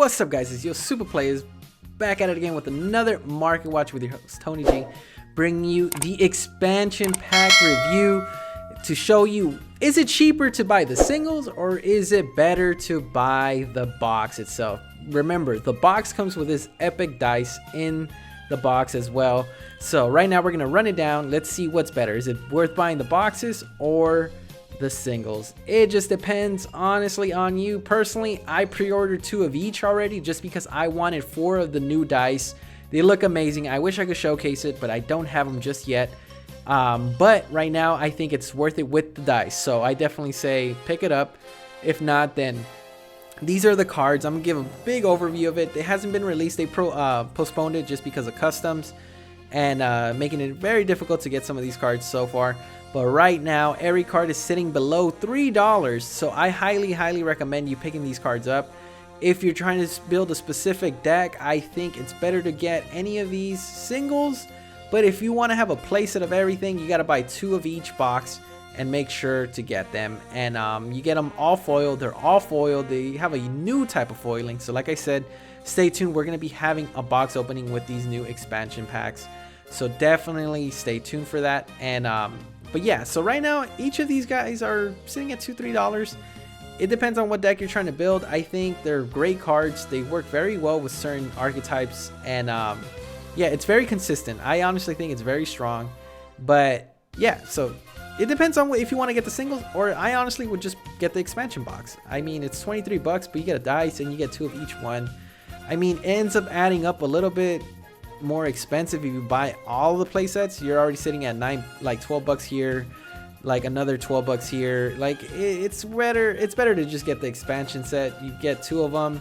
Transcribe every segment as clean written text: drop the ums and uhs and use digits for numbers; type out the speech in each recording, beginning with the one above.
What's up, guys? It's Yo Super Players back at it again with another Market Watch with your host Tony G, bringing you the expansion pack review to show you, is it cheaper to buy the singles or is it better to buy the box itself? Remember, the box comes with this epic dice in the box as well. So right now we're gonna run it down. Let's see what's better. Is it worth buying the boxes or the singles? It just depends honestly on you. Personally, I pre-ordered 2 of each already just because I wanted 4 of the new dice. They look amazing. I wish I could showcase it, but I don't have them just yet. But right now I think it's worth it with the dice, so I definitely say pick it up. If not, then these are the cards. I'm gonna give a big overview of it. It hasn't been released. They postponed it just because of customs and making it very difficult to get some of these cards so far. But right now, every card is sitting below $3, so I highly recommend you picking these cards up. If you're trying to build a specific deck, I think it's better to get any of these singles. But if you want to have a playset of everything, you got to buy 2 of each box and make sure to get them. And you get them all foiled. They're all foiled. They have a new type of foiling. So like I said, stay tuned. We're going to be having a box opening with these new expansion packs. So definitely stay tuned for that. And but yeah, so right now each of these guys are sitting at $2-3. It depends on what deck you're trying to build. I think they're great cards. They work very well with certain archetypes, and yeah, it's very consistent. I honestly think it's very strong. But yeah, so it depends on if you want to get the singles, or I honestly would just get the expansion box. I mean, it's 23 bucks, but you get a dice and you get 2 of each one. I mean, it ends up adding up a little bit more expensive if you buy all the play sets. You're already sitting at 12 bucks here, like another 12 bucks here. Like it's better to just get the expansion set. You get 2 of them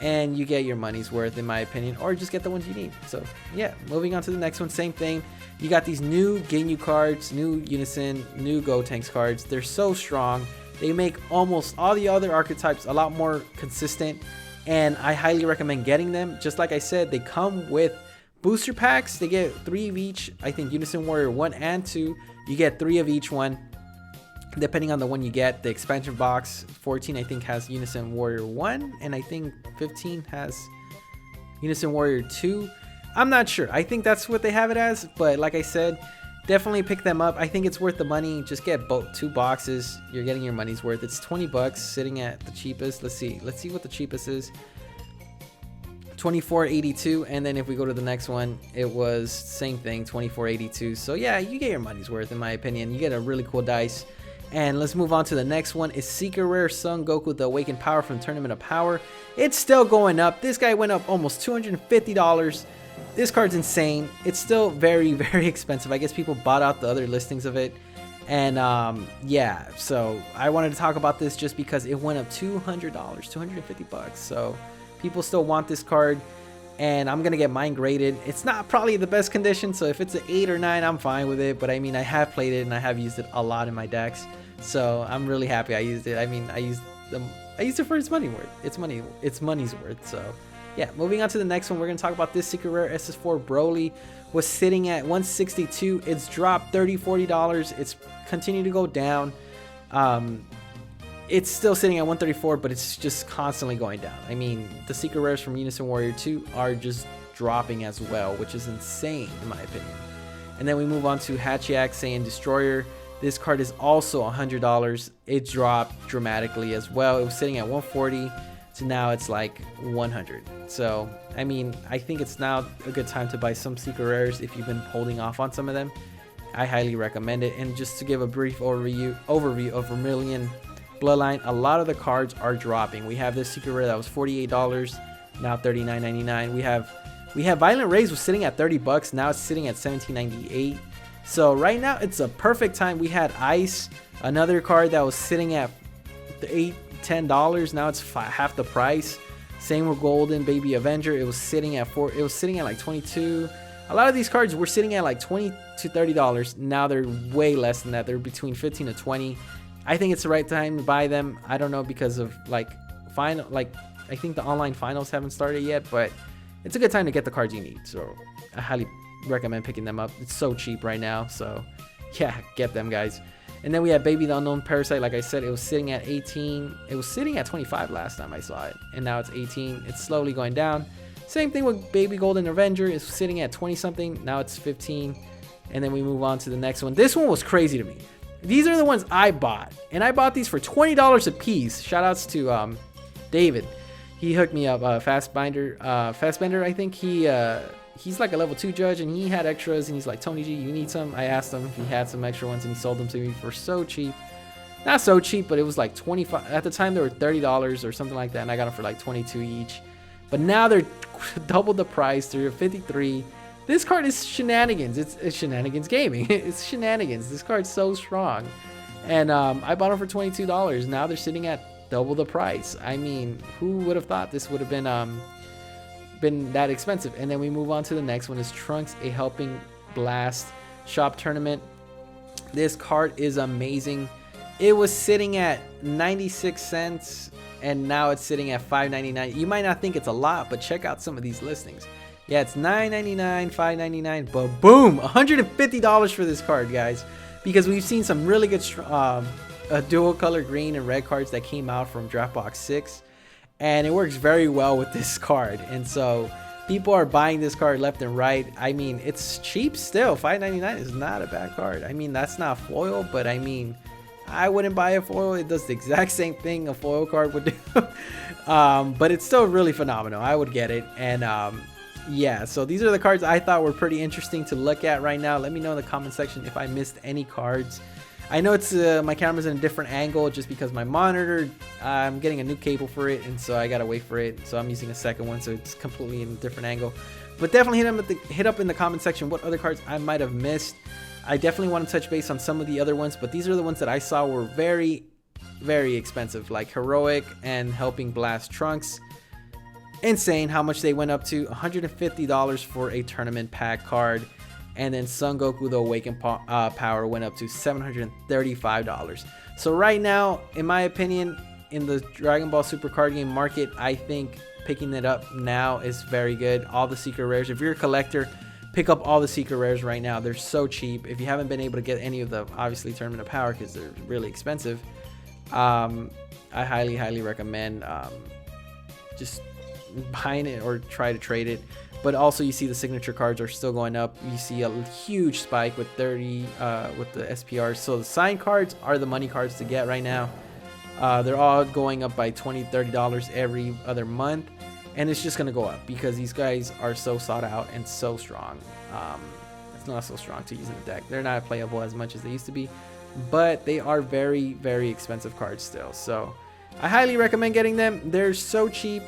and you get your money's worth, in my opinion, or just get the ones you need. So yeah, moving on to the next one, same thing. You got these new Ginyu cards, new Unison, new Gotenks cards. They're so strong. They make almost all the other archetypes a lot more consistent, and I highly recommend getting them. Just like I said, they come with booster packs. They get 3 of each. I think Unison Warrior 1 and 2, you get 3 of each one depending on the one you get. The expansion box 14 I think has Unison Warrior 1, and I think 15 has Unison Warrior 2. I'm not sure. I think that's what they have it as, but like I said, definitely pick them up. I think it's worth the money. Just get both 2 boxes. You're getting your money's worth. It's 20 bucks sitting at the cheapest. Let's see what the cheapest is. $24.82, and then if we go to the next one, it was same thing, $24.82. So yeah, you get your money's worth, in my opinion. You get a really cool dice. And let's move on to the next one. Is Secret Rare Son Goku the Awakened Power from Tournament of Power. It's still going up. This guy went up almost $250. This card's insane. It's still very expensive. I guess people bought out the other listings of it. And yeah, so I wanted to talk about this just because it went up $200, 250 bucks. So people still want this card, and I'm gonna get mine graded. It's not probably the best condition, so if it's an 8 or 9, I'm fine with it. But I mean, I have played it and I have used it a lot in my decks, so I'm really happy I used it. I mean, I used it for its money worth. It's money's worth. So yeah, moving on to the next one, we're gonna talk about this Secret Rare SS4 Broly. Was sitting at $162. It's dropped $30-$40. It's continued to go down. It's still sitting at $134, but it's just constantly going down. I mean, the Secret Rares from Unison Warrior 2 are just dropping as well, which is insane in my opinion. And then we move on to Hachiac Saiyan Destroyer. This card is also $100. It dropped dramatically as well. It was sitting at $140, so now it's like $100. So I mean, I think it's now a good time to buy some Secret Rares if you've been holding off on some of them. I highly recommend it. And just to give a brief overview of Vermilion Bloodline, a lot of the cards are dropping. We have this Secret Rare that was $48, now $39.99. We have Violent Rays was sitting at 30 bucks, now it's sitting at $17.98. So right now it's a perfect time. We had Ice, another card that was sitting at $10, now it's half the price. Same with Golden Baby Avenger. It was sitting at like 22. A lot of these cards were sitting at like $20 to $30. Now they're way less than that. They're between 15 to 20. I think it's the right time to buy them. I don't know, because of I think the online finals haven't started yet, but it's a good time to get the cards you need. So I highly recommend picking them up. It's so cheap right now. So yeah, get them, guys. And then we have Baby the Unknown Parasite. Like I said, it was sitting at 18. It was sitting at 25 last time I saw it, and now it's 18. It's slowly going down. Same thing with Baby Golden Avenger. It's sitting at 20 something. Now it's 15. And then we move on to the next one. This one was crazy to me. These are the ones I bought, and I bought these for $20 a piece. Shout outs to David. He hooked me up. Fassbender, I think he's like a level 2 judge, and he had extras, and he's like, Tony G, you need some? I asked him if he had some extra ones, and he sold them to me for so cheap. Not so cheap, but it was like 25. At the time, they were $30 or something like that, and I got them for like 22 each. But now they're double the price. They're 53. This card is shenanigans. It's shenanigans gaming. It's shenanigans. This card's so strong. And I bought them for $22. Now they're sitting at double the price. I mean, who would have thought this would have been that expensive? And then we move on to the next one. Is Trunks a Helping Blast Shop Tournament. This card is amazing. It was sitting at 96 cents and now it's sitting at $5.99. You might not think it's a lot, but check out some of these listings. Yeah, it's $9.99, $5.99, but boom, $150 for this card, guys. Because we've seen some really good dual color green and red cards that came out from Draft Box 6, and it works very well with this card. And so people are buying this card left and right. I mean, it's cheap still. $5.99 is not a bad card. I mean, that's not foil, but I mean, I wouldn't buy a foil. It does the exact same thing a foil card would do. But it's still really phenomenal. I would get it. And yeah, so these are the cards I thought were pretty interesting to look at right now. Let me know in the comment section if I missed any cards. I know it's my camera's in a different angle just because my monitor, I'm getting a new cable for it, and so I gotta wait for it. So I'm using a second one, so it's completely in a different angle. But definitely hit up in the comment section what other cards I might have missed. I definitely want to touch base on some of the other ones, but these are the ones that I saw were very, very expensive, like Heroic and Helping Blast Trunks. Insane how much they went up to. $150 for a tournament pack card. And then Son Goku the Awakened Power went up to $735. So right now, in my opinion, in the Dragon Ball Super card game market, I think picking it up now is very good. All the secret rares, if you're a collector, pick up all the secret rares right now. They're so cheap. If you haven't been able to get any of the, obviously, Tournament of Power because they're really expensive, I highly recommend just buying it or try to trade it. But also, you see the signature cards are still going up. You see a huge spike with 30 with the SPRs. So the signed cards are the money cards to get right now. They're all going up by $20-$30 every other month, and it's just gonna go up because these guys are so sought out and so strong. It's not so strong to use in the deck. They're not playable as much as they used to be, but they are very, very expensive cards still. So I highly recommend getting them. They're so cheap.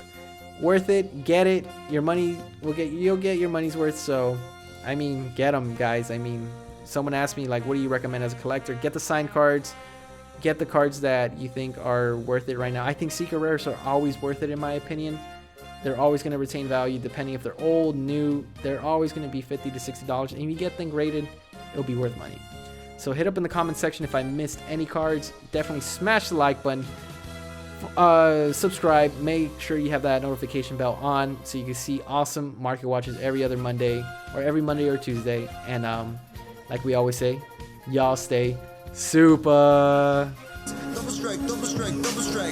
Worth it. Get it. Your money will you'll get your money's worth. So I mean, get them, guys. I mean, someone asked me like, what do you recommend as a collector? Get the signed cards. Get the cards that you think are worth it right now. I think secret rares are always worth it in my opinion. They're always going to retain value depending if they're old, new. They're always going to be $50 to $60, and if you get them graded, it'll be worth money. So hit up in the comment section if I missed any cards. Definitely smash the like button. Subscribe, make sure you have that notification bell on so you can see awesome market watches every other Monday or every Monday or Tuesday. And like we always say, y'all stay super. Double strike,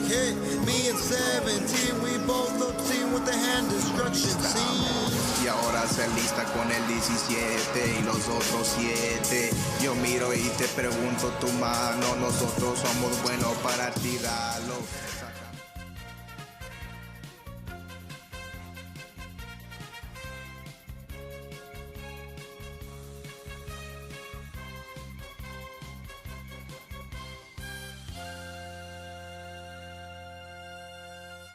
hey, me and 17, we both look team with the hand destruction scene. Y ahora se lista con el 17 y los otros 7. Yo miro y te pregunto tu mano, nosotros somos buenos para tirarlo.